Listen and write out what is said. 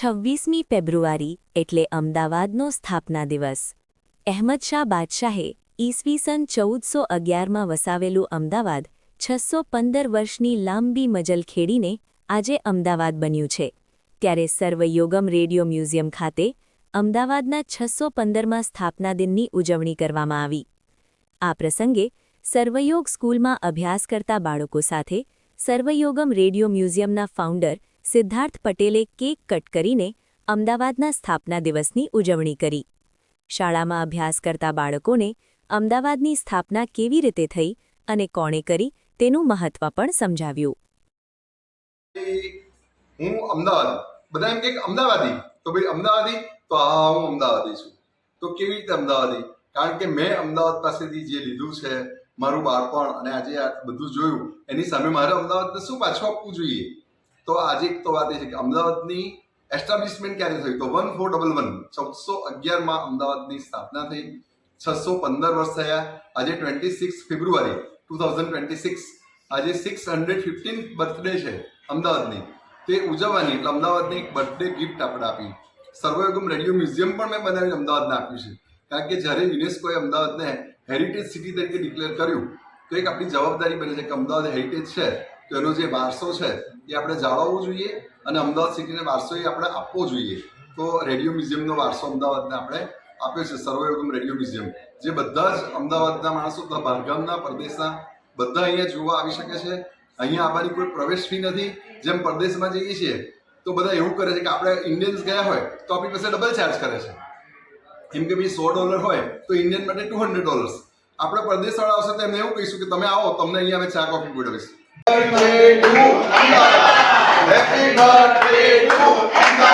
26મી ફેબ્રુઆરી એટલે અમદાવાદનો સ્થાપના દિવસ। અહેમદ શાહ બાદશાહે ઈસવીસન 1411માં વસાવેલું અમદાવાદ 615 વર્ષની લાંબી મજલ ખેડીને આજે અમદાવાદ બન્યું છે। ત્યારે સર્વયોગમ રેડિયો મ્યુઝિયમ ખાતે અમદાવાદના 615માં સ્થાપના દિનની ઉજવણી કરવામાં આવી। આ પ્રસંગે સર્વયોગ સ્કૂલમાં અભ્યાસ કરતા બાળકો સાથે સર્વયોગમ રેડિયો મ્યુઝિયમના ફાઉન્ડર સિદ્ધાર્થ પટેલે કેક કટ કરીને અમદાવાદના સ્થાપના દિવસની ઉજવણી કરી। શાળામાં અભ્યાસ કરતા બાળકોને અમદાવાદની સ્થાપના કેવી રીતે થઈ અને કોણે કરી તેનું મહત્વ પણ સમજાવ્યું। હું અમદાવાદ, બધા એમ કે અમદાવાદી, તો ભાઈ અમદાવાદી, તો હા હું અમદાવાદી છું। તો કેવી રીતે અમદાવાદી? કારણ કે મેં અમદાવાદ પાસેથી જે લીધું છે, મારું બાળપણ અને આજે આ બધું જોયું, એની સામે મારે અમદાવાદને શું પાછું આપવું જોઈએ? તો આજે એક તો વાત એ છે કે અમદાવાદની એસ્ટાબ્લિશમેન્ટ ક્યારે થઈ? તો 1411 1411માં અમદાવાદની સ્થાપના થઈ। 615 વર્ષ થયા। આજે 26 ફેબ્રુઆરી 2026 આજે 615th બર્થડે છે અમદાવાદની, તે ઉજવવાની એટલે અમદાવાદની એક બર્થડે ગિફ્ટ આપણે આપી। સર્વયોગમ રેડિયો મ્યુઝિયમ પણ મેં બનાવીને અમદાવાદને આપ્યું છે, કારણ કે જ્યારે યુનેસ્કોએ અમદાવાદને હેરિટેજ સિટી તરીકે ડિક્લેર કર્યું તો એક આપણી જવાબદારી બને છે કે અમદાવાદ હેરિટેજ છે તો એનો જે વારસો છે એ આપણે જાળવવો જોઈએ અને અમદાવાદ સિટીને વારસો એ આપણે આપવો જોઈએ। તો રેડિયો મ્યુઝિયમનો વારસો અમદાવાદને આપણે આપ્યો છે, સર્વયોગમ રેડિયો મ્યુઝિયમ, જે બધા જ અમદાવાદના માણસો, બહારગામના, પરદેશના બધા અહીંયા જોવા આવી શકે છે। અહીંયા આવવાની કોઈ પ્રવેશ ફી નથી। જેમ પરદેશમાં જઈએ છીએ તો બધા એવું કરે છે કે આપણે ઇન્ડિયન્સ ગયા હોય તો આપણી પાસે ડબલ ચાર્જ કરે છે, એમ કે ભાઈ $100 હોય તો ઇન્ડિયન માટે $200। આપણે પરદેશવાળા આવશે તો એમને એવું કહીશું કે તમે આવો, તમને અહીંયા અમે ચા coffee પીવડાવીશું। Happy birthday to Amda!